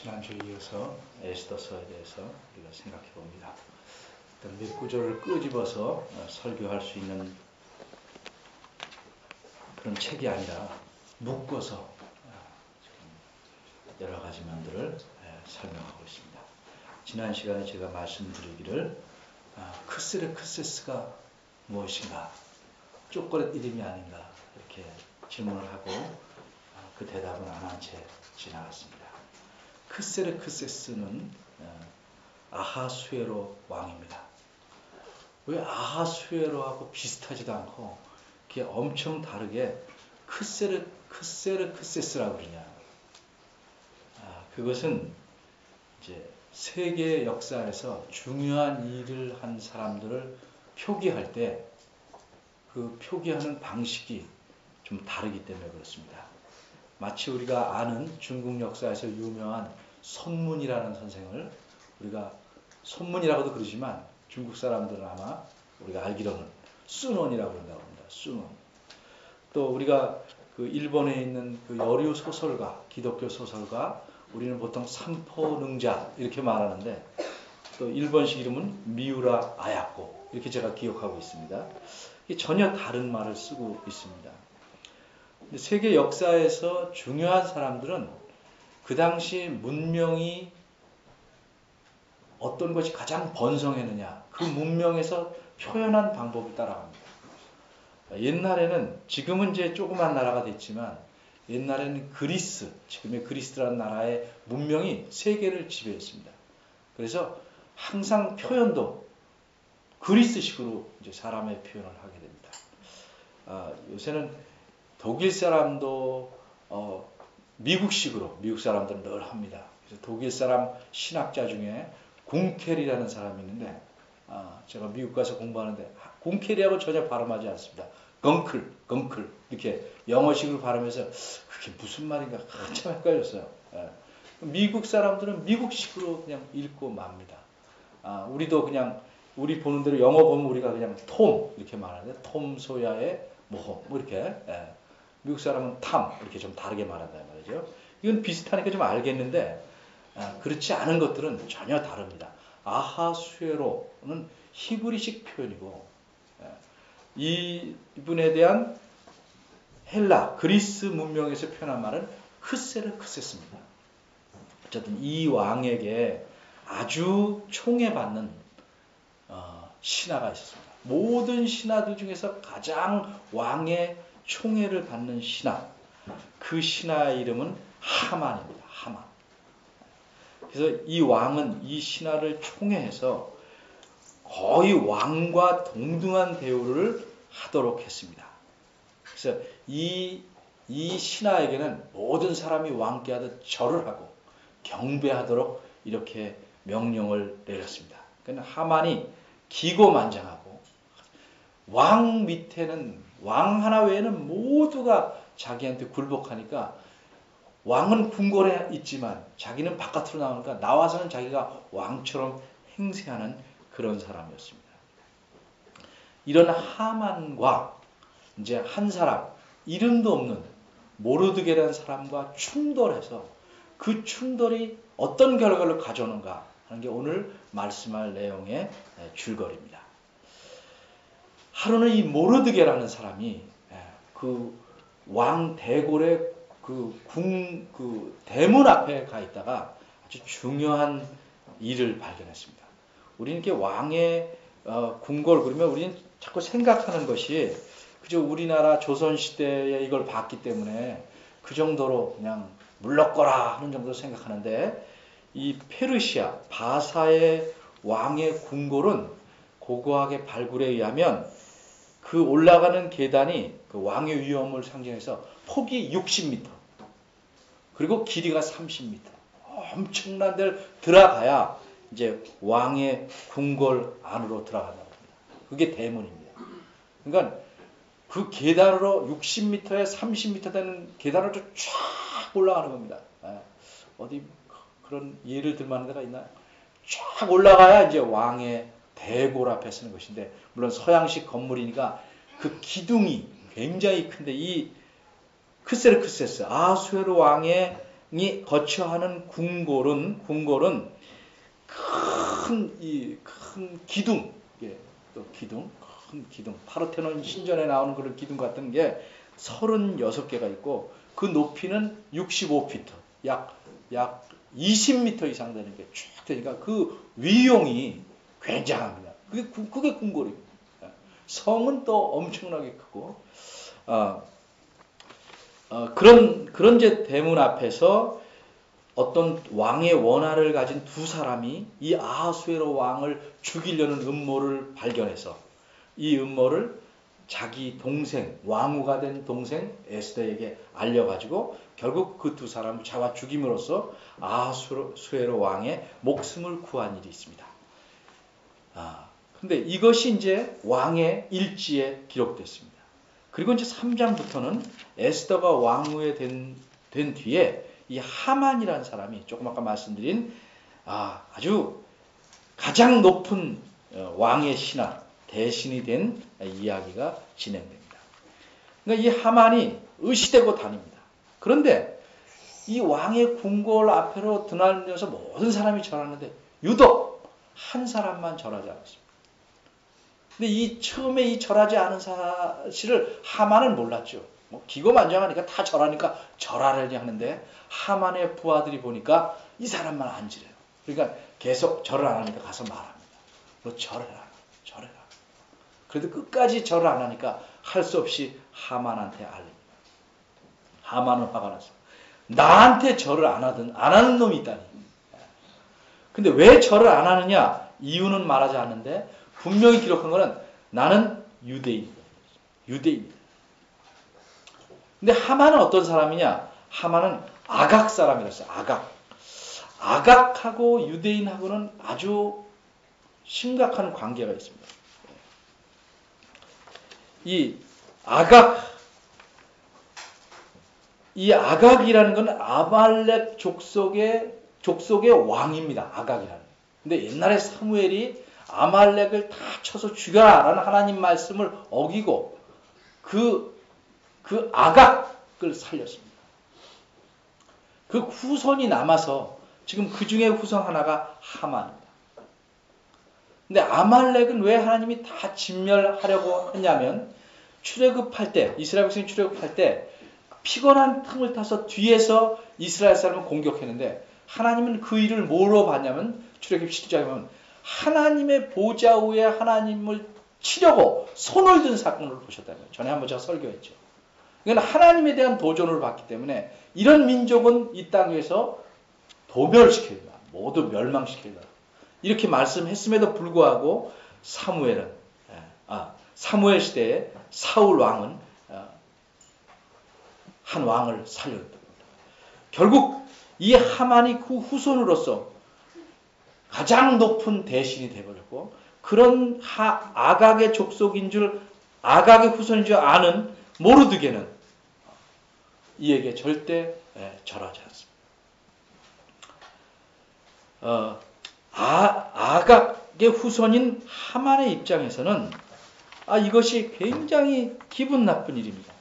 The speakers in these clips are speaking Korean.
지난주에 이어서 에스더서에 대해서 우리가 생각해 봅니다. 일단 몇 구절을 끄집어서 설교할 수 있는 그런 책이 아니라 묶어서 여러 가지 면들을 설명하고 있습니다. 지난 시간에 제가 말씀드리기를 크세르크세스가 무엇인가, 쪼꼬렛 이름이 아닌가 이렇게 질문을 하고 그 대답은 안 한 채 지나갔습니다. 크세르크세스는 아하수에로 왕입니다. 왜 아하수에로하고 비슷하지도 않고 그게 엄청 다르게 크세르크세스라고 그러냐? 그것은 이제 세계 역사에서 중요한 일을 한 사람들을 표기할 때 그 표기하는 방식이 좀 다르기 때문에 그렇습니다. 마치 우리가 아는 중국 역사에서 유명한 손문이라는 선생을 우리가 손문이라고도 그러지만 중국 사람들은 아마 우리가 알기로는 순원이라고 그런다고 합니다. 순원. 또 우리가 그 일본에 있는 그 여류 소설가, 기독교 소설가, 우리는 보통 삼포능자 이렇게 말하는데 또 일본식 이름은 미우라 아야코 이렇게 제가 기억하고 있습니다. 전혀 다른 말을 쓰고 있습니다. 근데 세계 역사에서 중요한 사람들은 그 당시 문명이 어떤 것이 가장 번성했느냐, 그 문명에서 표현한 방법을 따라갑니다. 옛날에는, 지금은 이제 조그만 나라가 됐지만 옛날에는 그리스, 지금의 그리스라는 나라의 문명이 세계를 지배했습니다. 그래서 항상 표현도 그리스식으로 이제 사람의 표현을 하게 됩니다. 요새는 독일 사람도 미국식으로 미국 사람들은 늘 합니다. 그래서 독일 사람 신학자 중에 궁켈이라는 사람이 있는데 제가 미국 가서 공부하는데 궁켈이하고 전혀 발음하지 않습니다. 건클 이렇게 영어식으로 발음해서 그게 무슨 말인가 한참 헷갈렸어요. 미국 사람들은 미국식으로 그냥 읽고 맙니다. 우리도 그냥 우리 보는 대로 영어 보면 우리가 그냥 톰 이렇게 말하는데 톰 소야의 뭐 이렇게 미국 사람은 탐 이렇게 좀 다르게 말한단 말이죠. 이건 비슷하니까 좀 알겠는데 그렇지 않은 것들은 전혀 다릅니다. 아하수에로는 히브리식 표현이고 이분에 대한 헬라, 그리스 문명에서 표현한 말은 크세르크세스입니다. 어쨌든 이 왕에게 아주 총애받는 신하가 있었습니다. 모든 신하들 중에서 가장 왕의 총애를 받는 신하, 그 신하의 이름은 하만입니다. 하만. 그래서 이 왕은 이 신하를 총애해서 거의 왕과 동등한 대우를 하도록 했습니다. 그래서 이 신하에게는 모든 사람이 왕께 하듯 절을 하고 경배하도록 이렇게 명령을 내렸습니다. 그러니까 하만이 기고만장하고 왕 밑에는 왕 하나 외에는 모두가 자기한테 굴복하니까 왕은 궁궐에 있지만 자기는 바깥으로 나오니까 나와서는 자기가 왕처럼 행세하는 그런 사람이었습니다. 이런 하만과 이제 한 사람, 이름도 없는 모르드게라는 사람과 충돌해서 그 충돌이 어떤 결과를 가져오는가 하는 게 오늘 말씀할 내용의 줄거리입니다. 하루는 이 모르드게라는 사람이 그 왕 대궐의 그 대문 앞에 가 있다가 아주 중요한 일을 발견했습니다. 우리는 이렇게 왕의 궁궐 그러면 우리는 자꾸 생각하는 것이 그저 우리나라 조선시대에 이걸 봤기 때문에 그 정도로 그냥 물러거라 하는 정도로 생각하는데 이 페르시아 바사의 왕의 궁궐은 고고하게 발굴에 의하면 그 올라가는 계단이 그 왕의 위엄을 상징해서 폭이 60m 그리고 길이가 30m 엄청난 데를 들어가야 이제 왕의 궁궐 안으로 들어간다고 합니다. 그게 대문입니다. 그러니까 그 계단으로 60m에 30m 되는 계단으로 쫙 올라가는 겁니다. 어디 그런 예를 들 만한 데가 있나요? 쫙 올라가야 이제 왕의 대궐 앞에 서는 것인데 물론 서양식 건물이니까 그 기둥이 굉장히 큰데 이 크세르크세스 아하수에로 왕의 왕이 거처하는 궁궐은 큰 기둥, 또 큰 기둥, 파르테논 신전에 나오는 그런 기둥 같은 게 36개가 있고 그 높이는 65피트, 약 20m 이상 되는 게 쭉 되니까 그 위용이 굉장합니다. 그게 궁궐입니다. 성은 또 엄청나게 크고 그런 이제 대문 앞에서 어떤 왕의 원한을 가진 두 사람이 이 아하수에로 왕을 죽이려는 음모를 발견해서 이 음모를 자기 동생, 왕후가 된 동생 에스더에게 알려가지고 결국 그 두 사람을 잡아 죽임으로써 아하수에로 왕의 목숨을 구한 일이 있습니다. 근데 이것이 이제 왕의 일지에 기록됐습니다. 그리고 이제 3장부터는 에스더가 왕후에 된 뒤에 이 하만이라는 사람이 조금 아까 말씀드린 아주 가장 높은 왕의 신하, 대신이 된 이야기가 진행됩니다. 그러니까 이 하만이 의시되고 다닙니다. 그런데 이 왕의 궁궐 앞으로 드나들면서 모든 사람이 절하는데 유독 한 사람만 절하지 않았습니다. 근데 처음에 이 절하지 않은 사실을 하만은 몰랐죠. 기고만장하니까 다 절하니까 절하려니 하는데 하만의 부하들이 보니까 이 사람만 안 지래요. 그러니까 계속 절을 안 하니까 가서 말합니다. 너 절해라. 그래도 끝까지 절을 안 하니까 할 수 없이 하만한테 알립니다. 하만은 화가 났어. 나한테 절을 안 하는 놈이 있다니. 근데 왜 절을 안 하느냐? 이유는 말하지 않는데 분명히 기록한 거는 나는 유대인이다. 근데 하만은 어떤 사람이냐? 하만은 아각 사람이었어요. 아각하고 유대인하고는 아주 심각한 관계가 있습니다. 이 아각이라는 건 아말렉 족속의 왕입니다. 아각이라는. 근데 옛날에 사무엘이 아말렉을 다 쳐서 죽여라라는 하나님 말씀을 어기고 그 아각을 살렸습니다. 그 후손이 남아서 지금 그 중에 후손 하나가 하만입니다. 근데 아말렉은 왜 하나님이 다 진멸하려고 했냐면 출애굽할 때, 이스라엘 백성이 출애굽할 때 피곤한 틈을 타서 뒤에서 이스라엘 사람을 공격했는데 하나님은 그 일을 뭐로 봤냐면 출애굽 7장에 보면 하나님의 보좌 위에 하나님을 치려고 손을 든 사건을 보셨다는 거예요. 전에 한번 제가 설교했죠. 이건 하나님에 대한 도전을 받기 때문에 이런 민족은 이 땅에서 도멸시켜야 된다. 모두 멸망시켜야 된다. 이렇게 말씀했음에도 불구하고 사무엘 시대에 사울 왕은 한 왕을 살렸다. 결국 이 하만이 그 후손으로서 가장 높은 대신이 되어버렸고 그런 아각의 족속인 줄 아각의 후손인 줄 아는 모르드게는 이에게 절대 절하지 않습니다. 아각의 후손인 하만의 입장에서는 이것이 굉장히 기분 나쁜 일입니다.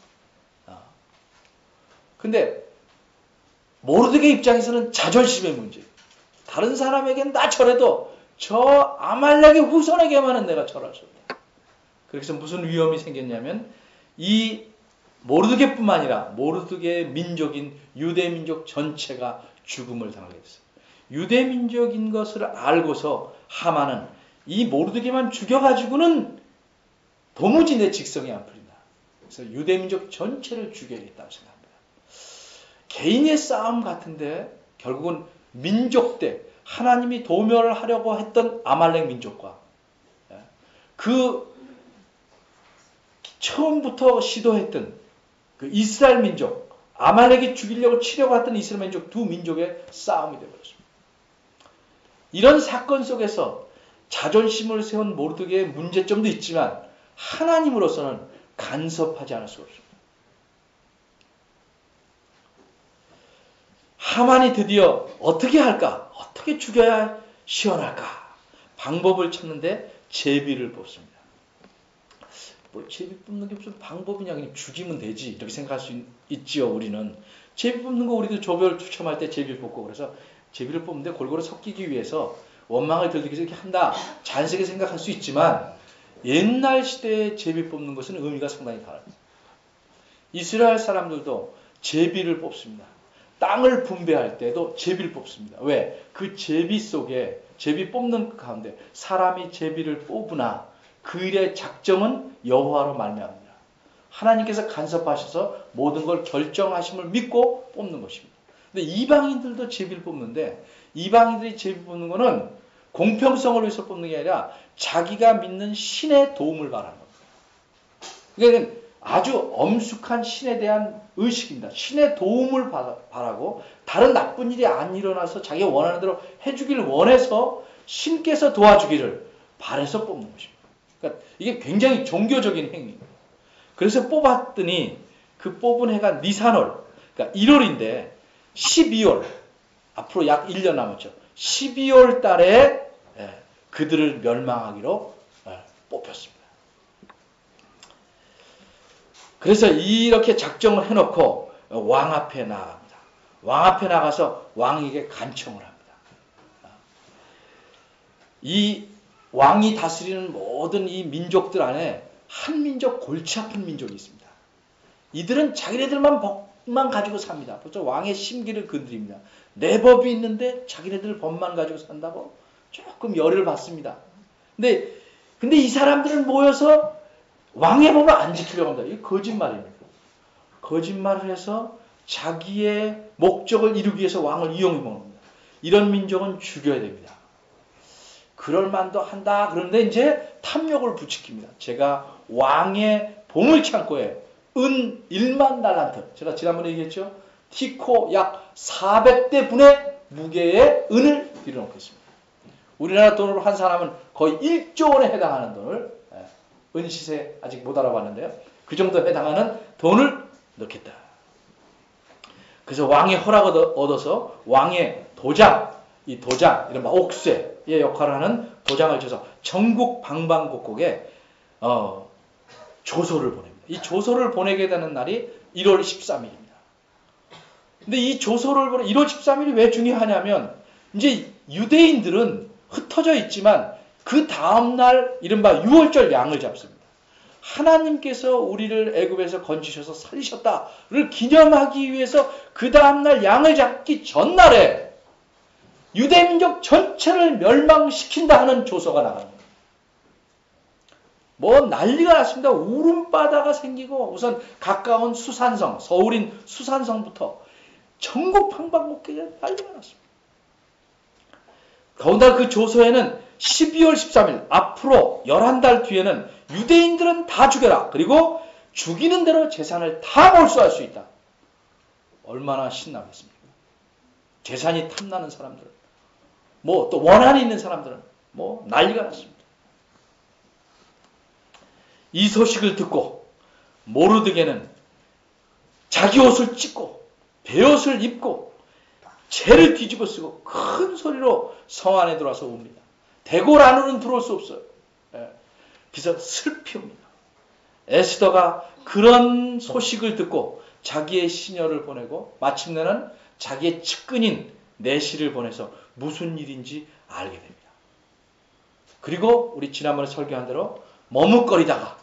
근데 모르드게 입장에서는 자존심의 문제. 다른 사람에겐 나 절해도 저 아말렉의 후손에게만은 내가 절할 수 없다. 그래서 무슨 위험이 생겼냐면 이 모르드게뿐만 아니라 모르드게의 민족인 유대 민족 전체가 죽음을 당하게 됐어요. 유대 민족인 것을 알고서 하만은 이 모르드게만 죽여가지고는 도무지 내 직성이 안 풀린다. 그래서 유대 민족 전체를 죽여야겠다고 생각합니다. 개인의 싸움 같은데 결국은 민족 때 하나님이 도멸을 하려고 했던 아말렉 민족과 그 처음부터 시도했던 그 이스라엘 민족, 아말렉이 죽이려고 치려고 했던 이스라엘 민족 두 민족의 싸움이 되어버렸습니다. 이런 사건 속에서 자존심을 세운 모르드게의 문제점도 있지만 하나님으로서는 간섭하지 않을 수가 없습니다. 하만이 드디어 어떻게 할까? 어떻게 죽여야 시원할까? 방법을 찾는데 제비를 뽑습니다. 제비 뽑는 게 무슨 방법이냐? 그냥 죽이면 되지. 이렇게 생각할 수 있지요, 우리는. 제비 뽑는 거 우리도 조별 추첨할 때 제비를 뽑고 그래서 제비를 뽑는데 골고루 섞이기 위해서 원망을 들기 위해서 이렇게 한다. 잔식에 생각할 수 있지만 옛날 시대에 제비 뽑는 것은 의미가 상당히 다릅니다. 이스라엘 사람들도 제비를 뽑습니다. 땅을 분배할 때도 제비를 뽑습니다. 왜? 그 제비 속에 제비 뽑는 가운데 사람이 제비를 뽑으나 그 일의 작정은 여호와로 말미암습니다. 하나님께서 간섭하셔서 모든 걸 결정하심을 믿고 뽑는 것입니다. 근데 이방인들도 제비를 뽑는데 이방인들이 제비 뽑는 거는 공평성을 위해서 뽑는 게 아니라 자기가 믿는 신의 도움을 바라는 겁니다. 그러니까 아주 엄숙한 신에 대한 의식입니다. 신의 도움을 바라고 다른 나쁜 일이 안 일어나서 자기가 원하는 대로 해주기를 원해서 신께서 도와주기를 바라서 뽑는 것입니다. 그러니까 이게 굉장히 종교적인 행위입니다. 그래서 뽑았더니 그 뽑은 해가 니산월, 그러니까 1월인데 12월, 앞으로 약 1년 남았죠. 12월 달에 그들을 멸망하기로 뽑혔습니다. 그래서 이렇게 작정을 해놓고 왕 앞에 나갑니다. 왕 앞에 나가서 왕에게 간청을 합니다. 이 왕이 다스리는 모든 이 민족들 안에 한 민족, 골치 아픈 민족이 있습니다. 이들은 자기네들만 법만 가지고 삽니다. 벌써 왕의 심기를 건드립니다. 내 법이 있는데 자기네들 법만 가지고 산다고 조금 열을 받습니다. 근데 이 사람들은 모여서 왕의 법을 안 지키려고 합니다. 이게 거짓말입니다. 거짓말을 해서 자기의 목적을 이루기 위해서 왕을 이용해 먹습니다. 이런 민족은 죽여야 됩니다. 그럴 만도 한다. 그런데 이제 탐욕을 부추깁니다. 제가 왕의 보물창고에 은 1만 달란트, 제가 지난번에 얘기했죠. 티코 약 400대 분의 무게의 은을 들여놓겠습니다. 우리나라 돈으로 한 사람은 거의 1조 원에 해당하는 돈을, 은시세 아직 못 알아봤는데요. 그 정도 해당하는 돈을 넣겠다. 그래서 왕의 허락을 얻어서 왕의 도장, 이 도장, 이른바 옥쇄의 역할을 하는 도장을 줘서 전국 방방곡곡에 조소를 보냅니다. 이 조소를 보내게 되는 날이 1월 13일입니다. 근데 이 조소를 1월 13일이 왜 중요하냐면 이제 유대인들은 흩어져 있지만 그 다음날 이른바 유월절 양을 잡습니다. 하나님께서 우리를 애굽에서 건지셔서 살리셨다를 기념하기 위해서 그 다음날 양을 잡기 전날에 유대민족 전체를 멸망시킨다 하는 조서가 나갑니다. 뭐 난리가 났습니다. 울음바다가 생기고 우선 가까운 수산성, 서울인 수산성부터 전국 방방곡곡에 난리가 났습니다. 더군다나 그 조서에는 12월 13일 앞으로 11달 뒤에는 유대인들은 다 죽여라. 그리고 죽이는 대로 재산을 다 몰수할 수 있다. 얼마나 신나겠습니까? 재산이 탐나는 사람들은, 뭐 또 원한이 있는 사람들은 뭐 난리가 났습니다. 이 소식을 듣고 모르드게는 자기 옷을 찢고 베옷을 입고 채를 뒤집어 쓰고 큰 소리로 성 안에 들어와서 웁니다. 대궐 안으로는 들어올 수 없어요. 그래서 슬피 웁니다. 에스더가 그런 소식을 듣고 자기의 시녀를 보내고 마침내는 자기의 측근인 내시를 보내서 무슨 일인지 알게 됩니다. 그리고 우리 지난번에 설교한 대로 머뭇거리다가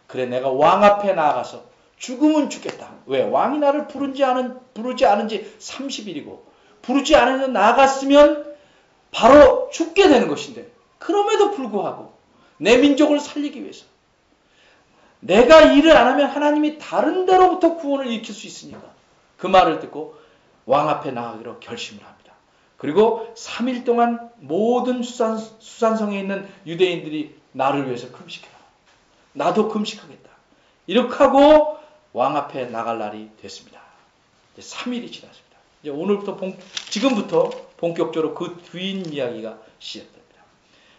그래 내가 왕 앞에 나아가서 죽으면 죽겠다. 왜? 왕이 나를 부르지 않은지 30일이고 부르지 않으면 나아갔으면 바로 죽게 되는 것인데 그럼에도 불구하고 내 민족을 살리기 위해서 내가 일을 안 하면 하나님이 다른 데로부터 구원을 일으킬 수 있으니까 그 말을 듣고 왕 앞에 나가기로 결심을 합니다. 그리고 3일 동안 모든 수산성에 있는 유대인들이 나를 위해서 금식해라. 나도 금식하겠다. 이렇게 하고 왕 앞에 나갈 날이 됐습니다. 이제 3일이 지났습니다. 이제 지금부터 본격적으로 그 뒤인 이야기가 시작됩니다.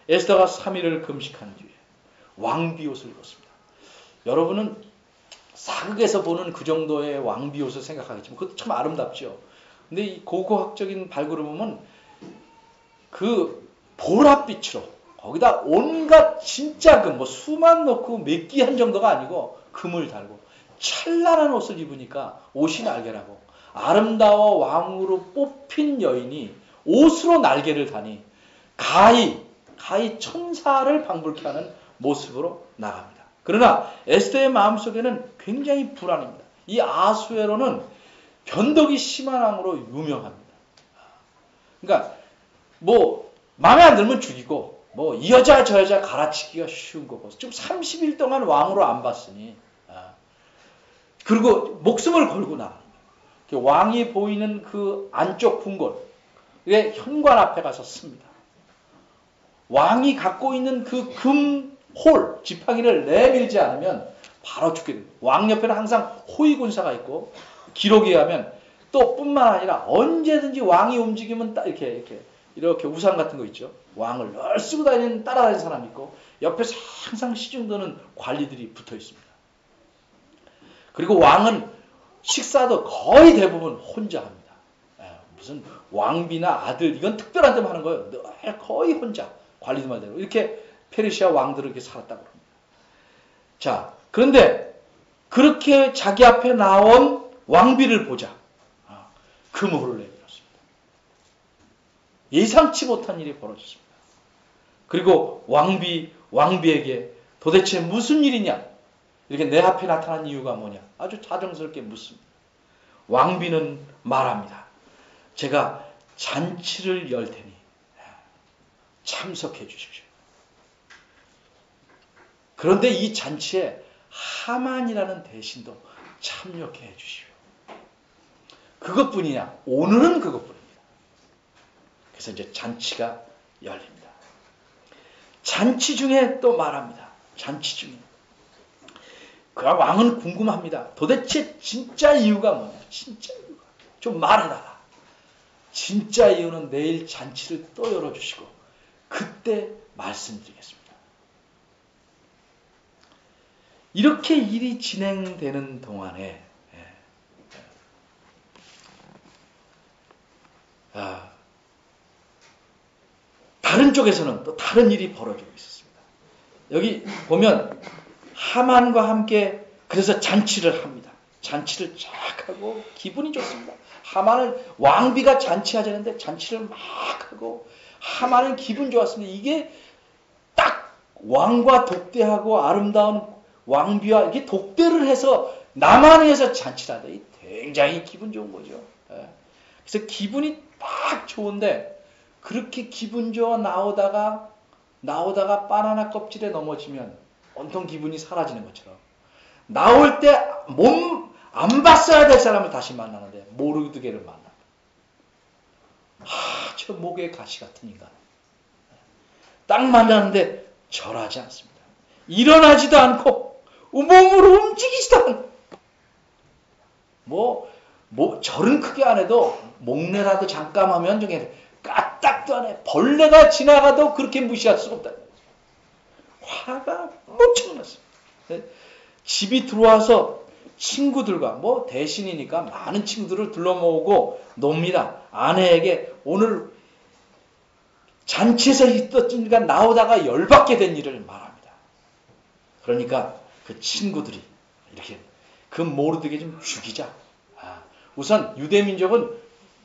에스더가 3일을 금식한 뒤에 왕비옷을 입었습니다. 여러분은 사극에서 보는 그 정도의 왕비옷을 생각하겠지만 그것도 참 아름답죠. 근데 이 고고학적인 발굴을 보면 그 보랏빛으로 거기다 온갖 진짜 금, 뭐 수만 넣고 몇 끼 한 정도가 아니고 금을 달고 찬란한 옷을 입으니까 옷이 날개라고 아름다워 왕으로 뽑힌 여인이 옷으로 날개를 다니 가히 천사를 방불케 하는 모습으로 나갑니다. 그러나 에스더의 마음속에는 굉장히 불안합니다. 이 아수에로는 변덕이 심한 왕으로 유명합니다. 그러니까 뭐 마음에 안 들면 죽이고 뭐 이 여자 저 여자 갈아치기가 쉬운 거고 지금 30일 동안 왕으로 안 봤으니 그리고 목숨을 걸고 나가는 거예요. 왕이 보이는 그 안쪽 궁궐 현관 앞에 가서 씁니다. 왕이 갖고 있는 그 금홀 지팡이를 내밀지 않으면 바로 죽게 됩니다. 왕 옆에는 항상 호위군사가 있고 기록에 의하면 또 뿐만 아니라 언제든지 왕이 움직이면 이렇게 우산 같은 거 있죠. 왕을 늘 쓰고 따라다니는 사람이 있고 옆에서 항상 시중드는 관리들이 붙어 있습니다. 그리고 왕은 식사도 거의 대부분 혼자 합니다. 무슨 왕비나 아들 이건 특별한 데만 하는 거예요. 늘 거의 혼자 관리들만 되고 이렇게 페르시아 왕들은 이렇게 살았다고 합니다. 자, 그런데 그렇게 자기 앞에 나온 왕비를 보자 금호를 내밀었습니다. 예상치 못한 일이 벌어졌습니다. 그리고 왕비에게 도대체 무슨 일이냐? 이렇게 내 앞에 나타난 이유가 뭐냐? 아주 다정스럽게 묻습니다. 왕비는 말합니다. 제가 잔치를 열 테니 참석해 주십시오. 그런데 이 잔치에 하만이라는 대신도 참여해 주십시오. 그것뿐이냐? 오늘은 그것뿐입니다. 그래서 이제 잔치가 열립니다. 잔치 중에 또 말합니다. 잔치 중에. 그 왕은 궁금합니다. 도대체 진짜 이유가 뭐냐? 진짜 이유가. 좀 말해달라. 진짜 이유는 내일 잔치를 또 열어주시고 그때 말씀드리겠습니다. 이렇게 일이 진행되는 동안에 다른 쪽에서는 또 다른 일이 벌어지고 있었습니다. 여기 보면 하만과 함께 그래서 잔치를 합니다. 잔치를 쫙 하고 기분이 좋습니다. 하만은 왕비가 잔치하자는데 잔치를 막 하고 하만은 기분 좋았습니다. 이게 딱 왕과 독대하고 아름다운 왕비와 이렇게 독대를 해서 남한에서 잔치를 하다. 굉장히 기분 좋은 거죠. 그래서 기분이 딱 좋은데 그렇게 기분 좋아 나오다가 바나나 껍질에 넘어지면 온통 기분이 사라지는 것처럼 나올 때 몸 안 봤어야 될 사람을 다시 만나는데 모르드게를 만납니다. 저 목에 가시 같은 인간. 딱 만나는데 절하지 않습니다. 일어나지도 않고 몸으로 움직이지도 않고 절은 크게 안 해도 목례라도 잠깐 하면 중에 까딱도 안 해. 벌레가 지나가도 그렇게 무시할 수가 없다. 화가 엄청났습니다. 집이 들어와서 친구들과 대신이니까 많은 친구들을 둘러모으고 놉니다. 아내에게 오늘 잔치에서 있었으니까 나오다가 열받게 된 일을 말합니다. 그러니까 그 친구들이 이렇게 그 모르드게 좀 죽이자. 우선 유대민족은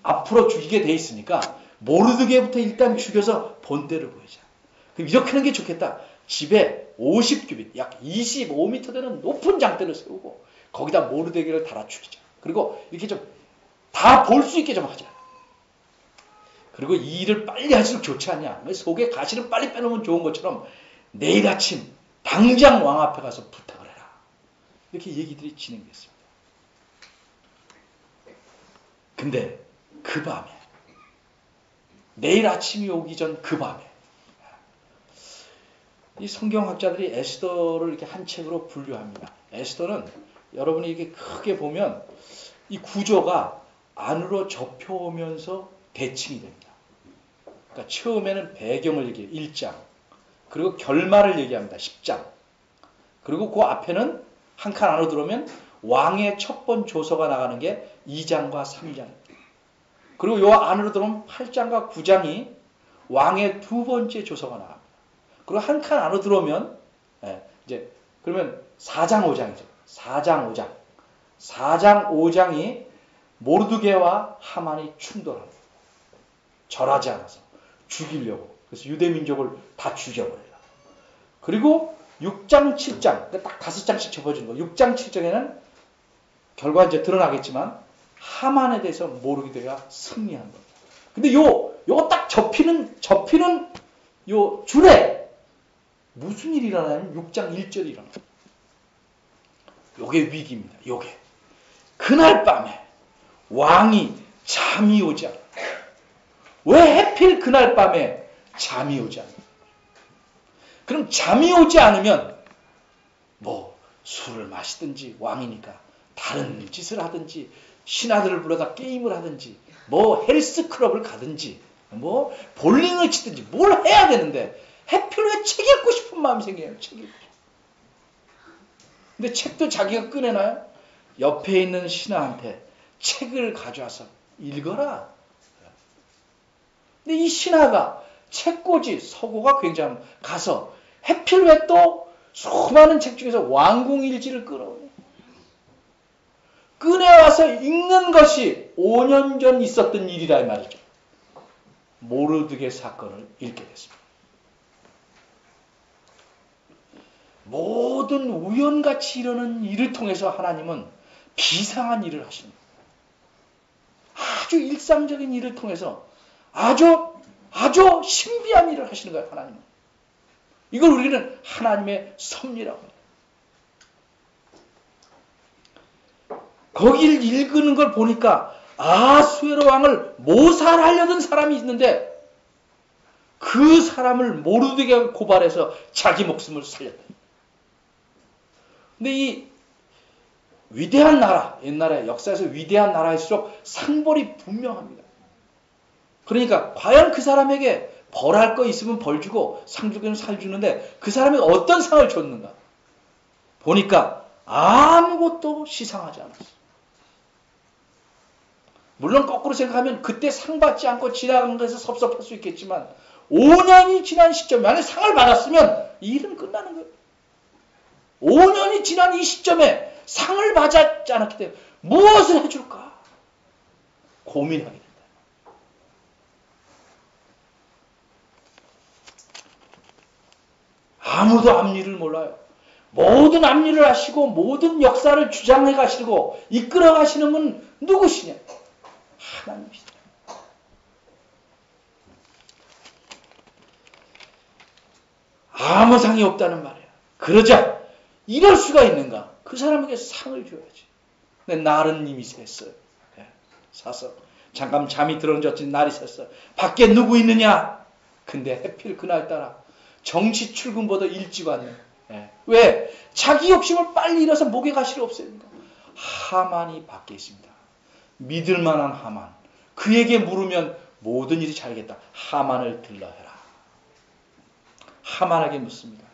앞으로 죽이게 돼 있으니까 모르드게부터 일단 죽여서 본때를 보이자. 그럼 이렇게 하는 게 좋겠다. 집에 50규빗, 약 25m 되는 높은 장대를 세우고 거기다 모르드게를 달아 죽이자. 그리고 이렇게 좀 다 볼 수 있게 좀 하자. 그리고 이 일을 빨리 할수록 좋지 않냐. 속에 가시를 빨리 빼놓으면 좋은 것처럼 내일 아침 당장 왕 앞에 가서 부탁을 해라. 이렇게 얘기들이 진행됐습니다. 근데 그 밤에 내일 아침이 오기 전 그 밤에 이 성경학자들이 에스더를 이렇게 한 책으로 분류합니다. 에스더는 여러분이 이렇게 크게 보면 이 구조가 안으로 접혀오면서 대칭이 됩니다. 그러니까 처음에는 배경을 얘기해요. 1장. 그리고 결말을 얘기합니다. 10장. 그리고 그 앞에는 한 칸 안으로 들어오면 왕의 첫 번 조서가 나가는 게 2장과 3장. 그리고 요 안으로 들어오면 8장과 9장이 왕의 두 번째 조서가 나갑니다. 그리고 한 칸 안으로 들어오면 이제 그러면 4장 5장이죠. 4장 5장. 4장 5장이 모르드게와 하만이 충돌합니다. 절하지 않아서 죽이려고. 그래서 유대 민족을 다 죽여버려요. 그리고 6장, 7장, 딱 5장씩 접어주는 거예요. 6장, 7장에는 결과 이제 드러나겠지만 하만에 대해서 모르드게가 승리한 겁니다. 근데 요거 딱 접히는 요 줄에 무슨 일이 일어나냐면 6장 1절이 일어납니다. 요게 위기입니다. 요게. 그날 밤에 왕이 잠이 오지 않아. 왜 하필 그날 밤에 잠이 오지 않아? 그럼 잠이 오지 않으면 뭐 술을 마시든지 왕이니까 다른 짓을 하든지 신하들을 불러다 게임을 하든지 뭐 헬스클럽을 가든지 뭐 볼링을 치든지 뭘 해야 되는데 하필 왜 책 읽고 싶은 마음이 생겨요. 책 읽고 싶어. 근데 책도 자기가 꺼내나요? 옆에 있는 신하한테 책을 가져와서 읽어라. 근데 이 신하가 책꽂이 서고가 굉장히 가서 하필 왜 또 수많은 책 중에서 왕궁일지를 꺼내와서 읽는 것이 5년 전 있었던 일이라 이 말이죠. 모르드게 사건을 읽게 됐습니다. 모든 우연같이 이루는 일을 통해서 하나님은 비상한 일을 하십니다. 아주 일상적인 일을 통해서 아주 신비한 일을 하시는 거예요. 하나님은. 이걸 우리는 하나님의 섭리라고 합니다. 거기를 읽는 걸 보니까 아수에로 왕을 모살하려던 사람이 있는데 그 사람을 모르드게가 고발해서 자기 목숨을 살렸다. 근데 이 위대한 나라, 옛날에 역사에서 위대한 나라일수록 상벌이 분명합니다. 그러니까 과연 그 사람에게 벌할 거 있으면 벌 주고 상 주기는 상 주는데 그 사람이 어떤 상을 줬는가? 보니까 아무것도 시상하지 않았어요. 물론 거꾸로 생각하면 그때 상 받지 않고 지나간 것에서 섭섭할 수 있겠지만 5년이 지난 시점에 만약에 상을 받았으면 이 일은 끝나는 거예요. 5년이 지난 이 시점에 상을 받지 않았기 때문에 무엇을 해줄까? 고민하게 된다. 아무도 앞일을 몰라요. 모든 앞일을 하시고 모든 역사를 주장해 가시고 이끌어 가시는 분 누구시냐? 하나님이시다. 아무 상이 없다는 말이야. 그러자 이럴 수가 있는가? 그 사람에게 상을 줘야지. 근데 날은 이미 샜어요. 사서 잠깐 잠이 들어졌지 날이 샜어. 밖에 누구 있느냐? 근데 하필 그날따라 정시 출근보다 일찍 왔네. 왜? 자기 욕심을 빨리 잃어서 목에 가시를 없애니까. 하만이 밖에 있습니다. 믿을 만한 하만. 그에게 물으면 모든 일이 잘겠다. 하만을 들러해라. 하만에게 묻습니다.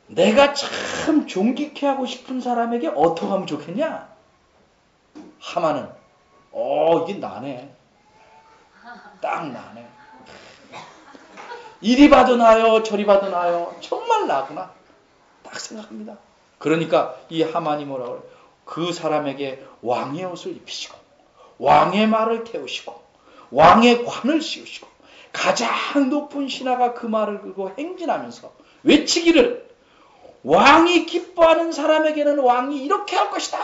내가 참 존귀케 하고 싶은 사람에게 어떻게 하면 좋겠냐? 하만은 이게 나네. 딱 나네. 이리 봐도 나요, 저리 봐도 나요. 정말 나구나. 딱 생각합니다. 그러니까 이 하만이 뭐라고 그래요? 그 사람에게 왕의 옷을 입히시고 왕의 말을 태우시고 왕의 관을 씌우시고 가장 높은 신하가 그 말을 걸고 행진하면서 외치기를 왕이 기뻐하는 사람에게는 왕이 이렇게 할 것이다.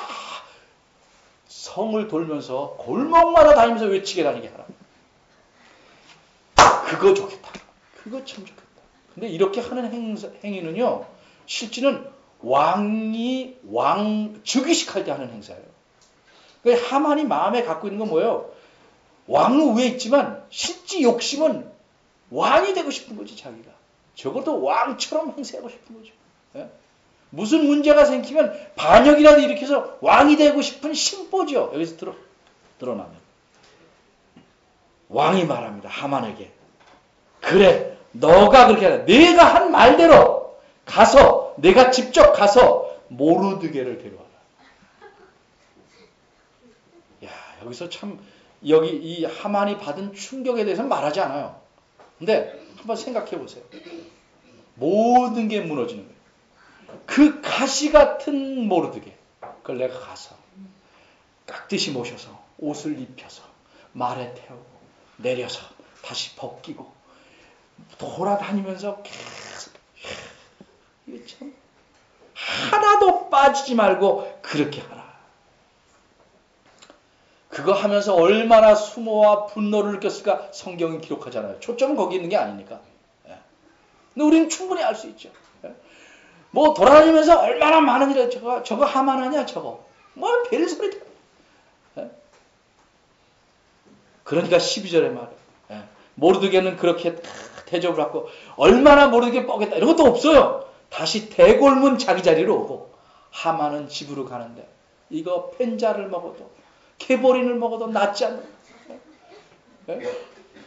성을 돌면서 골목마다 다니면서 외치게 다니게 하라. 그거 좋겠다. 그거 참 좋겠다. 근데 이렇게 하는 행위는요, 실제는 왕이 즉위식 때 하는 행사예요. 하만이 마음에 갖고 있는 건 뭐예요? 왕 위에 있지만 실제 욕심은 왕이 되고 싶은 거지, 자기가. 적어도 왕처럼 행세하고 싶은 거죠. 예? 무슨 문제가 생기면 반역이라도 일으켜서 왕이 되고 싶은 심보죠. 여기서 드러나면. 왕이 말합니다. 하만에게. 그래, 너가 그렇게 하라. 내가 한 말대로 가서, 내가 직접 가서 모르드게를 데려와라. 야, 여기서 참, 여기 이 하만이 받은 충격에 대해서는 말하지 않아요. 근데 한번 생각해 보세요. 모든 게 무너지는 거예요. 그 가시 같은 모르드게, 그걸 내가 가서 깍듯이 모셔서 옷을 입혀서 말에 태우고 내려서 다시 벗기고 돌아다니면서 계속 이게 참 하나도 빠지지 말고 그렇게 하라. 그거 하면서 얼마나 수모와 분노를 느꼈을까 성경이 기록하잖아요. 초점은 거기 있는 게 아니니까. 근데 우리는 충분히 알 수 있죠. 뭐 돌아다니면서 얼마나 많은 일을 저거 하만하냐 저거. 뭐 별소리다. 그러니까 12절에 말이에요. 모르드게는 그렇게 대접을 받고 얼마나 모르드게 뻐겠다 이런 것도 없어요. 다시 대골문 자기 자리로 오고 하만은 집으로 가는데 이거 펜자를 먹어도 캐보린을 먹어도 낫지 않는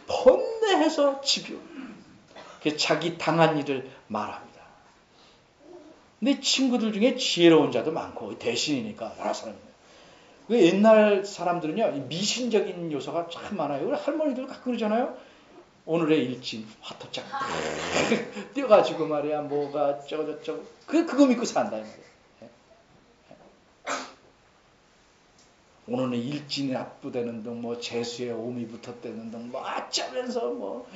번뇌해서 집이 오고 자기 당한 일을 말합니다. 근데 친구들 중에 지혜로운 자도 많고 대신이니까 여러 사람이에요. 옛날 사람들은요 미신적인 요소가 참 많아요. 할머니들 가끔 그러잖아요. 오늘의 일진 화토짝 뛰어가지고 말이야 뭐가 저쩌고 그거 믿고 산다 이 말이야. 오늘은 일진이 납부되는 등 뭐 재수에 오미 붙었다는 등 뭐 어쩌면서 뭐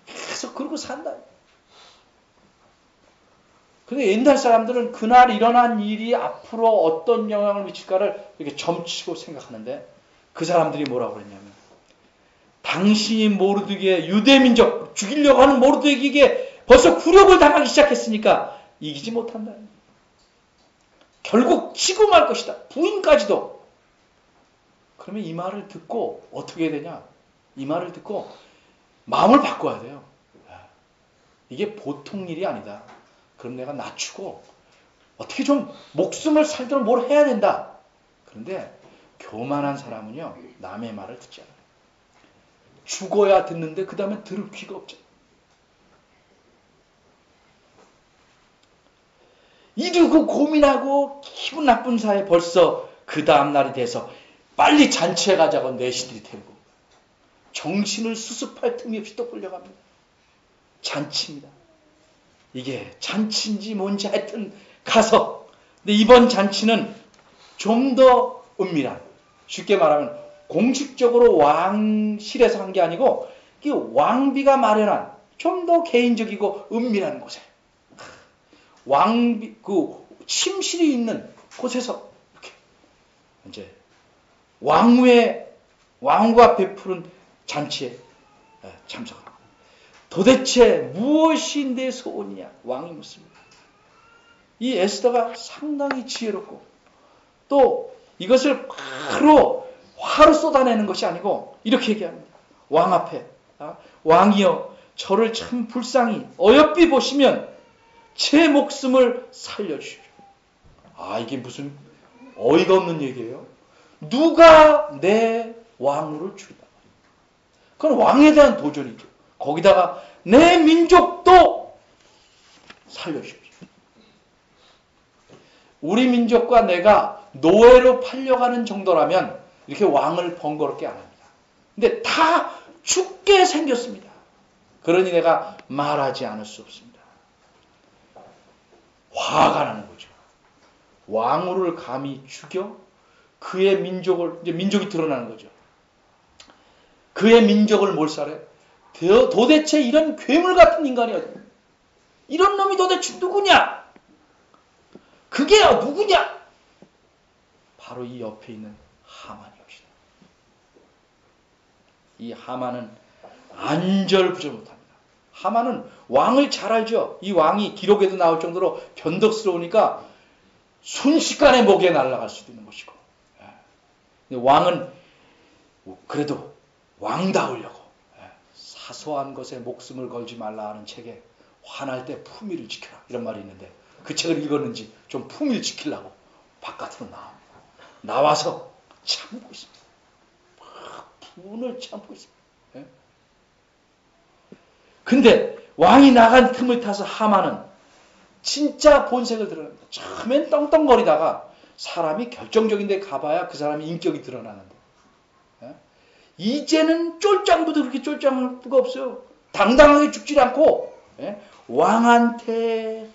계속 그러고 산다. 근데 옛날 사람들은 그날 일어난 일이 앞으로 어떤 영향을 미칠까를 이렇게 점치고 생각하는데 그 사람들이 뭐라고 그랬냐면 당신이 모르드게 유대민족 죽이려고 하는 모르드게에게 벌써 굴욕을 당하기 시작했으니까 이기지 못한다. 결국 치고 말 것이다. 부인까지도. 그러면 이 말을 듣고 어떻게 해야 되냐? 이 말을 듣고 마음을 바꿔야 돼요. 이게 보통 일이 아니다. 그럼 내가 낮추고 어떻게 좀 목숨을 살도록 뭘 해야 된다. 그런데 교만한 사람은요. 남의 말을 듣지 않아요. 죽어야 듣는데 그 다음에 들을 귀가 없죠. 이러고 고민하고 기분 나쁜 사이에 벌써 그 다음 날이 돼서 빨리 잔치에 가자고 내시들이 태우고 정신을 수습할 틈이 없이 또 끌려갑니다. 잔치입니다. 이게 잔치인지 뭔지 하여튼 가서 근데 이번 잔치는 좀 더 은밀한 쉽게 말하면 공식적으로 왕실에서 한 게 아니고 왕비가 마련한 좀 더 개인적이고 은밀한 곳에 왕비 그 침실이 있는 곳에서 이렇게 이제 왕과 베푸는 잔치에 참석합니다. 도대체 무엇이 내 소원이냐? 왕이 묻습니다. 이 에스더가 상당히 지혜롭고 또 이것을 바로 화로 쏟아내는 것이 아니고 이렇게 얘기합니다. 왕 앞에 왕이여 저를 참 불쌍히 어여삐 보시면 제 목숨을 살려주십시오. 이게 무슨 어이가 없는 얘기예요. 누가 내 왕후를 죽인다. 그건 왕에 대한 도전이죠. 거기다가 내 민족도 살려주십시오. 우리 민족과 내가 노예로 팔려가는 정도라면 이렇게 왕을 번거롭게 안 합니다. 근데 다 죽게 생겼습니다. 그러니 내가 말하지 않을 수 없습니다. 화가 나는 거죠. 왕후를 감히 죽여 그의 민족을 이제 민족이 드러나는 거죠. 그의 민족을 몰살해. 도대체 이런 괴물 같은 인간이 이런 놈이 도대체 누구냐? 그게 누구냐? 바로 이 옆에 있는 하만이옵시다. 이 하만은 안절부절 못합니다. 하만은 왕을 잘 알죠. 이 왕이 기록에도 나올 정도로 변덕스러우니까 순식간에 목에 날아갈 수도 있는 것이고. 근데 왕은 그래도 왕다우려고 사소한 것에 목숨을 걸지 말라 하는 책에 화날 때 품위를 지켜라 이런 말이 있는데 그 책을 읽었는지 좀 품위를 지키려고 바깥으로 나옵니다. 나와서 참고 있습니다. 분을 참고 있습니다. 근데 왕이 나간 틈을 타서 하만은 진짜 본색을 드러냅니다. 처음엔 떵떵거리다가 사람이 결정적인 데 가봐야 그 사람의 인격이 드러나는데 이제는 쫄짱부터 그렇게 쫄짱할 수가 없어요. 당당하게 죽지 않고 왕한테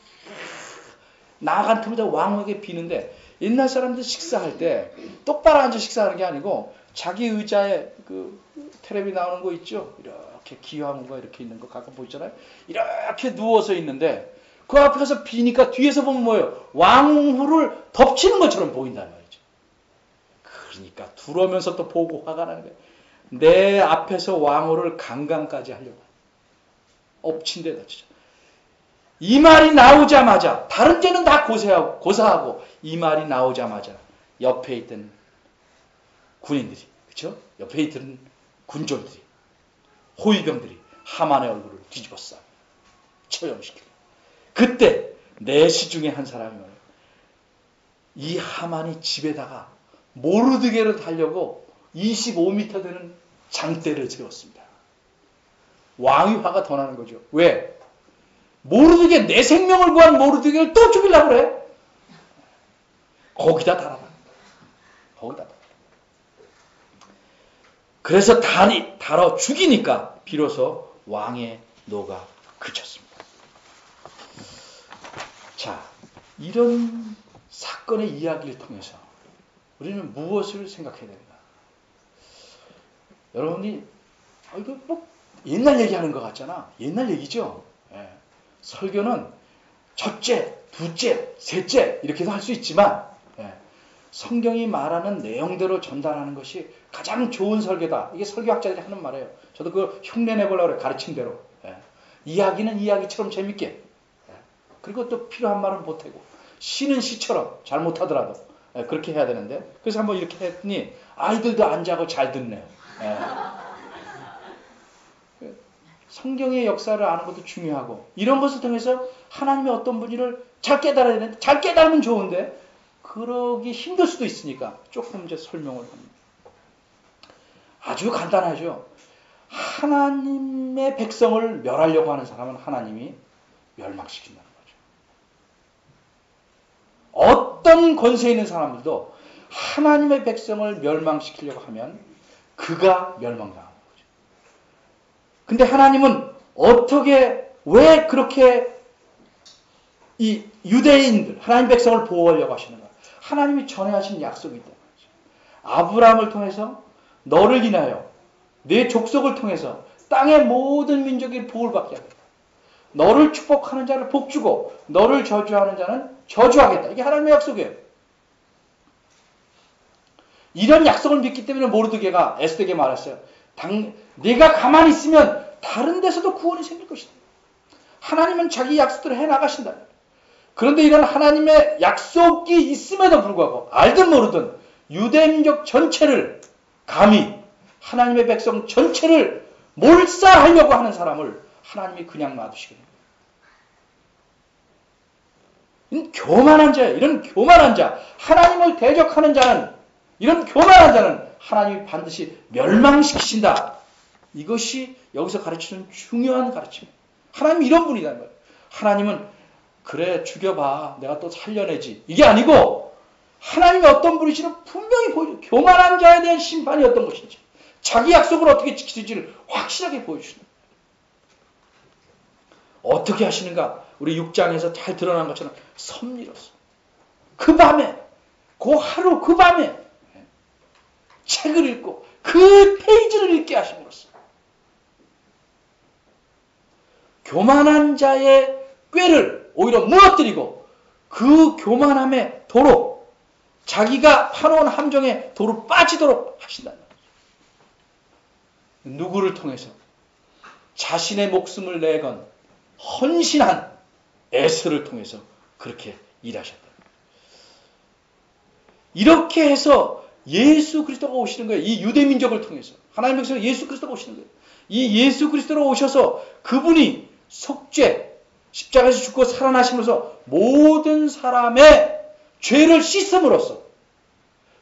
나간 틈에다 왕에게 비는데 옛날 사람들 식사할 때 똑바로 앉아 식사하는 게 아니고 자기 의자에 그 텔레비 나오는 거 있죠? 이렇게 기와문과 이렇게 있는 거 가끔 보이잖아요? 이렇게 누워서 있는데 그 앞에 가서 비니까 뒤에서 보면 뭐예요? 왕후를 덮치는 것처럼 보인단 말이죠. 그러니까 들어오면서 또 보고 화가 나는 거예요. 내 앞에서 왕후를 강간까지 하려고. 엎친 데다 진짜. 이 말이 나오자마자 다른 데는 다 고사하고 이 말이 나오자마자 옆에 있던 군인들이, 그렇죠? 옆에 있던 군졸들이, 호위병들이 하만의 얼굴을 뒤집었어. 처형시키고. 그때 내시 중에 한 사람이 말이에요. 이 하만이 집에다가 모르드게를 달려고 25m 되는 장대를 세웠습니다. 왕이 화가 더 나는 거죠. 왜? 모르드게, 내 생명을 구한 모르드게를 또 죽이려고 그래. 거기다 달아라. 거기다 달아. 그래서 달아 죽이니까 비로소 왕의 노가 그쳤습니다. 자, 이런 사건의 이야기를 통해서 우리는 무엇을 생각해야 되는가? 여러분이 이거 뭐 옛날 얘기하는 것 같잖아. 옛날 얘기죠. 예. 설교는 첫째, 둘째, 셋째 이렇게도 할 수 있지만 예. 성경이 말하는 내용대로 전달하는 것이 가장 좋은 설교다. 이게 설교학자들이 하는 말이에요. 저도 그걸 흉내내보려고 그래요. 가르친 대로. 예. 이야기는 이야기처럼 재밌게. 예. 그리고 또 필요한 말은 보태고. 시는 시처럼 잘못하더라도 예. 그렇게 해야 되는데 그래서 한번 이렇게 했더니 아이들도 안 자고 잘 듣네요. 예. 성경의 역사를 아는 것도 중요하고 이런 것을 통해서 하나님의 어떤 분위를 잘 깨달아야 되는데 잘 깨달으면 좋은데 그러기 힘들 수도 있으니까 조금 이제 설명을 합니다. 아주 간단하죠. 하나님의 백성을 멸하려고 하는 사람은 하나님이 멸망시킨다는 거죠. 어떤 권세 있는 사람들도 하나님의 백성을 멸망시키려고 하면 그가 멸망당합니다. 근데 하나님은 왜 그렇게 이 유대인들, 하나님 백성을 보호하려고 하시는가? 하나님이 전에 하신 약속이 있단 말이죠. 아브라함을 통해서 너를 인하여 내 족속을 통해서 땅의 모든 민족이 복을 받게 하겠다. 너를 축복하는 자를 복주고 너를 저주하는 자는 저주하겠다. 이게 하나님의 약속이에요. 이런 약속을 믿기 때문에 모르드게가 에스더에게 말했어요. 네가 가만히 있으면 다른 데서도 구원이 생길 것이다. 하나님은 자기 약속대로 해나가신다. 그런데 이런 하나님의 약속이 있음에도 불구하고 알든 모르든 유대민족 전체를 감히 하나님의 백성 전체를 몰살하려고 하는 사람을 하나님이 그냥 놔두시게 됩니다. 이런 교만한 자예요. 이런 교만한 자, 하나님을 대적하는 자는 이런 교만한 자는 하나님이 반드시 멸망시키신다. 이것이 여기서 가르치는 중요한 가르침이에요. 하나님이 이런 분이란 말이에요. 하나님은 그래 죽여봐 내가 또 살려내지 이게 아니고 하나님이 어떤 분이시는 분명히 보여줘요. 교만한 자에 대한 심판이 어떤 것인지 자기 약속을 어떻게 지키는지를 확실하게 보여주시는 거예요. 어떻게 하시는가? 우리 6장에서 잘 드러난 것처럼 섭리로서 그 밤에 그 하루 그 밤에 책을 읽고 그 페이지를 읽게 하심으로써 교만한 자의 꾀를 오히려 무너뜨리고 그 교만함의 도로 자기가 파놓은 함정에 도로 빠지도록 하신다는 거죠. 누구를 통해서? 자신의 목숨을 내건 헌신한 에스더를 통해서 그렇게 일하셨다. 이렇게 해서 예수 그리스도가 오시는 거예요. 이 유대민족을 통해서. 하나님의 백성 예수 그리스도가 오시는 거예요. 이 예수 그리스도로 오셔서 그분이 속죄, 십자가에서 죽고 살아나심으로써 모든 사람의 죄를 씻음으로써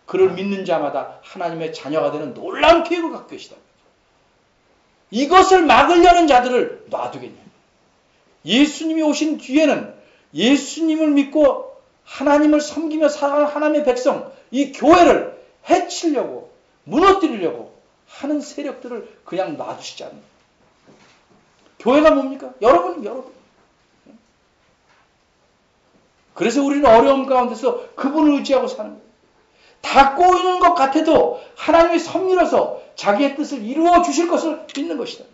그를 믿는 자마다 하나님의 자녀가 되는 놀라운 계획을 갖고 계시다. 이것을 막으려는 자들을 놔두겠냐. 예수님이 오신 뒤에는 예수님을 믿고 하나님을 섬기며 살아가는 하나님의 백성, 이 교회를 해치려고 무너뜨리려고 하는 세력들을 그냥 놔두시지 않습니다. 교회가 뭡니까? 여러분. 그래서 우리는 어려움 가운데서 그분을 의지하고 사는 거예요. 다 꼬이는 것 같아도 하나님의 섭리로서 자기의 뜻을 이루어 주실 것을 믿는 것이다.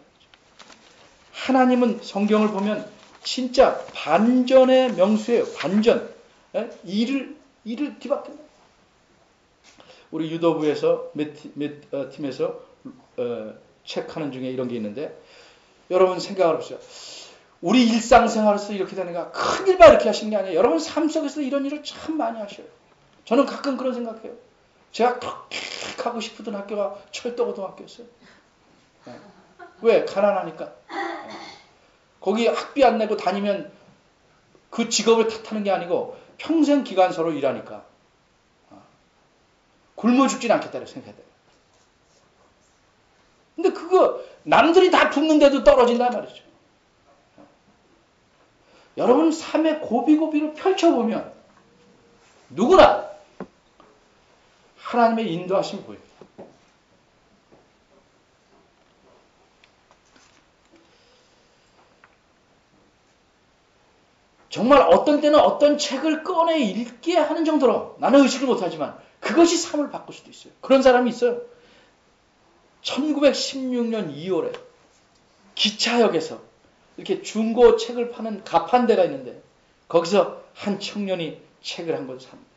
하나님은 성경을 보면 진짜 반전의 명수예요. 반전. 일을 뒤바꾼다. 우리 유도부에서 몇 팀에서 체크하는 중에 이런 게 있는데, 여러분 생각을 해보세요. 우리 일상생활에서 이렇게 되는가? 큰 일만 이렇게 하시는 게 아니에요. 여러분 삶 속에서 이런 일을 참 많이 하셔요. 저는 가끔 그런 생각해요. 제가 그렇게 가고 싶었던 학교가 철도고등학교였어요. 왜? 가난하니까. 거기 학비 안 내고 다니면 그 직업을 탓하는 게 아니고 평생 기간서로 일하니까 굶어 죽진 않겠다고 생각해야 돼요. 근데 그거 남들이 다 붙는데도 떨어진단 말이죠. 여러분 삶의 고비고비를 펼쳐보면 누구나 하나님의 인도하심이 보입니다. 정말 어떤 때는 어떤 책을 꺼내 읽게 하는 정도로 나는 의식을 못하지만 그것이 삶을 바꿀 수도 있어요. 그런 사람이 있어요. 1916년 2월에 기차역에서 이렇게 중고 책을 파는 가판대가 있는데 거기서 한 청년이 책을 한 권 삽니다.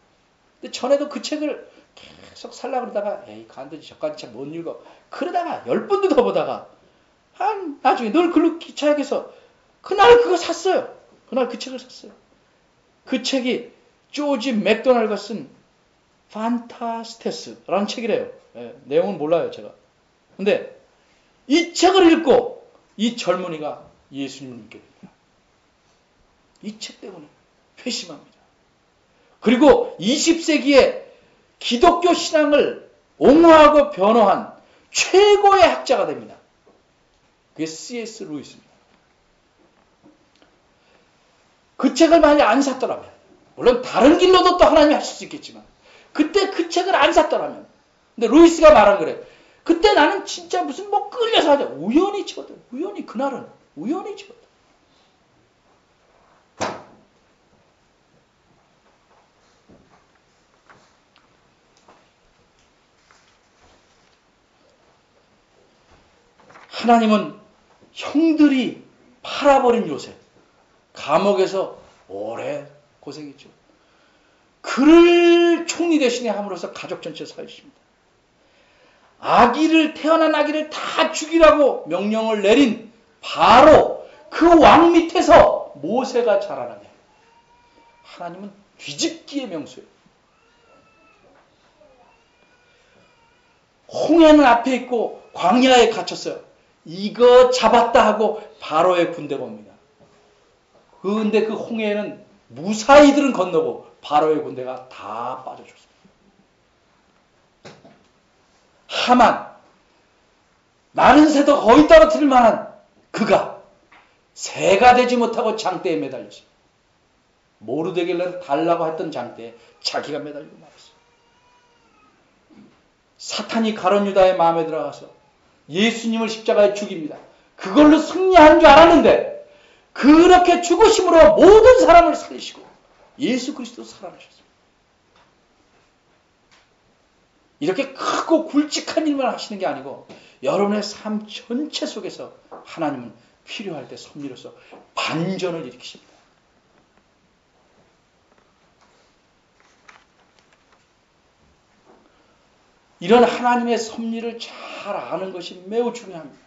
근데 전에도 그 책을 계속 살려고 그러다가 에이 간두지 저까지 책 못 읽어. 그러다가 10번도 더 보다가 나중에 늘 그 기차역에서 그날 그거 샀어요. 그날 그 책을 샀어요. 그 책이 조지 맥도날드가 쓴 판타스테스라는 책이래요. 내용은 몰라요 제가. 근데 이 책을 읽고 이 젊은이가 예수님을 믿게 됩니다. 이 책 때문에 회심합니다. 그리고 20세기에 기독교 신앙을 옹호하고 변호한 최고의 학자가 됩니다. 그게 C.S. 루이스입니다. 그 책을 만약 안 샀더라면, 물론 다른 길로도 또 하나님이 하실 수 있겠지만, 그때 그 책을 안 샀더라면, 근데 루이스가 말한 거래. 그때 나는 진짜 무슨 끌려서 하자. 우연히 집었다. 그날은 우연히 집었다. 하나님은 형들이 팔아버린 요셉, 감옥에서 오래 고생했죠. 그를 총리 대신에 함으로써 가족 전체를 살리십니다. 태어난 아기를 다 죽이라고 명령을 내린 바로 그 왕 밑에서 모세가 자라나게. 하나님은 뒤집기의 명수예요. 홍해는 앞에 있고 광야에 갇혔어요. 이거 잡았다 하고 바로의 군대가 옵니다. 근데 그 홍해에는 무사히들은 건너고 바로의 군대가 다 빠져줬습니다. 하만, 나는 새도 거의 떨어뜨릴 만한 그가 새가 되지 못하고 장대에 매달렸습니다. 모르드게를 달라고 했던 장대에 자기가 매달리고 말았어요. 사탄이 가룟 유다의 마음에 들어가서 예수님을 십자가에 죽입니다. 그걸로 승리한 줄 알았는데 그렇게 죽으심으로 모든 사람을 살리시고 예수 그리스도 살아나셨습니다. 이렇게 크고 굵직한 일만 하시는 게 아니고 여러분의 삶 전체 속에서 하나님은 필요할 때 섭리로서 반전을 일으키십니다. 이런 하나님의 섭리를 잘 아는 것이 매우 중요합니다.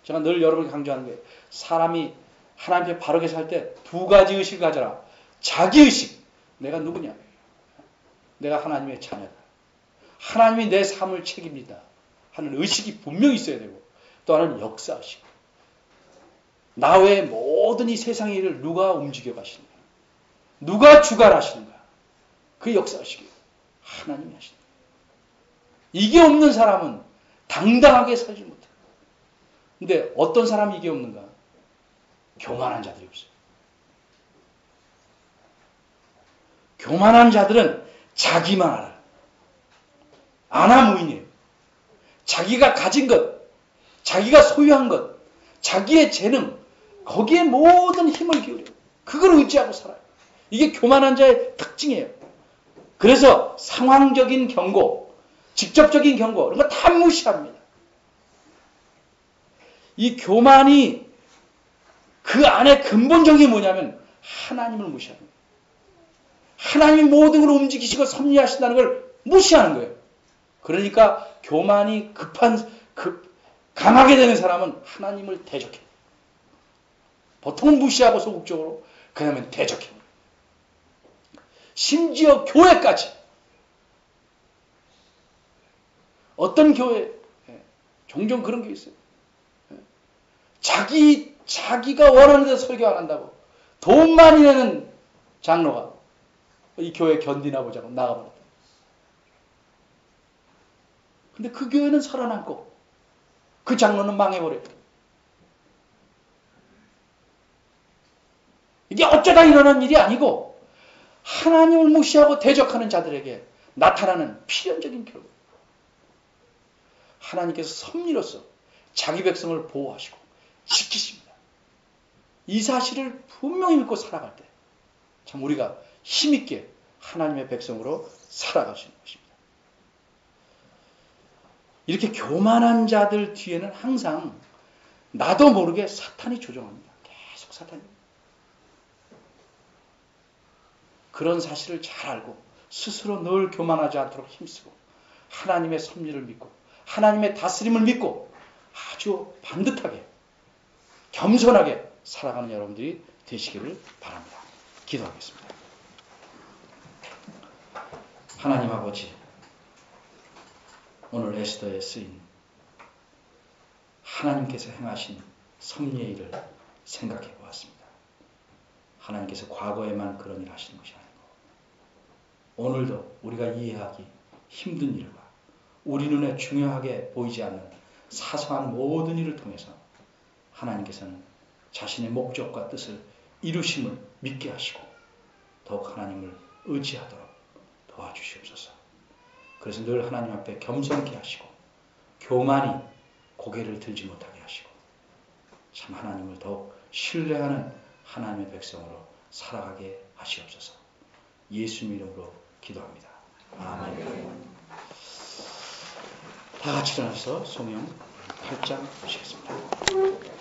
제가 늘 여러분에게 강조하는 거예요. 사람이 하나님 앞에 바르게 살 때 두 가지 의식을 가져라. 자기의식, 내가 누구냐? 내가 하나님의 자녀다. 하나님이 내 삶을 책임진다 하는 의식이 분명히 있어야 되고, 또 하나는 역사의식. 나 외에 모든 이 세상의 일을 누가 움직여 가시는가? 누가 주관하시는가? 그 역사의식이에요. 하나님이 하시는. 이게 없는 사람은 당당하게 살지 못해요. 근데 어떤 사람이 이게 없는가? 교만한 자들이 없어요. 교만한 자들은 자기만 알아요. 아나무인이에요. 자기가 가진 것, 자기가 소유한 것, 자기의 재능, 거기에 모든 힘을 기울여요. 그걸 의지하고 살아요. 이게 교만한 자의 특징이에요. 그래서 상황적인 경고, 직접적인 경고 이런 거 다 무시합니다. 이 교만이 그 안에 근본적인 게 뭐냐면 하나님을 무시하는 거예요. 하나님이 모든 걸 움직이시고 섭리하신다는 걸 무시하는 거예요. 그러니까 교만이 강하게 되는 사람은 하나님을 대적해요. 보통은 무시하고 소극적으로 그 다음에 대적해요. 심지어 교회까지. 어떤 교회, 종종 그런 게 있어요. 자기가 원하는 데서 설교 안 한다고 돈 많이 내는 장로가 이 교회 견디나 보자고 나가버렸다. 근데 그 교회는 살아남고 그 장로는 망해버려요. 이게 어쩌다 일어난 일이 아니고 하나님을 무시하고 대적하는 자들에게 나타나는 필연적인 결과. 하나님께서 섭리로서 자기 백성을 보호하시고 지키십니다. 이 사실을 분명히 믿고 살아갈 때 참 우리가 힘있게 하나님의 백성으로 살아갈 수 있는 것입니다. 이렇게 교만한 자들 뒤에는 항상 나도 모르게 사탄이 조종합니다. 계속 사탄이. 그런 사실을 잘 알고 스스로 늘 교만하지 않도록 힘쓰고 하나님의 섭리를 믿고 하나님의 다스림을 믿고 아주 반듯하게 겸손하게 살아가는 여러분들이 되시기를 바랍니다. 기도하겠습니다. 하나님 아버지, 오늘 에스더에 쓰인 하나님께서 행하신 섭리의 일을 생각해 보았습니다. 하나님께서 과거에만 그런 일을 하시는 것이 아니고 오늘도 우리가 이해하기 힘든 일과 우리 눈에 중요하게 보이지 않는 사소한 모든 일을 통해서 하나님께서는 자신의 목적과 뜻을 이루심을 믿게 하시고 더욱 하나님을 의지하도록 도와주시옵소서. 그래서 늘 하나님 앞에 겸손케 하시고 교만이 고개를 들지 못하게 하시고 참 하나님을 더욱 신뢰하는 하나님의 백성으로 살아가게 하시옵소서. 예수님 이름으로 기도합니다. 아멘. 다 같이 일어나서 성경 8장 보시겠습니다.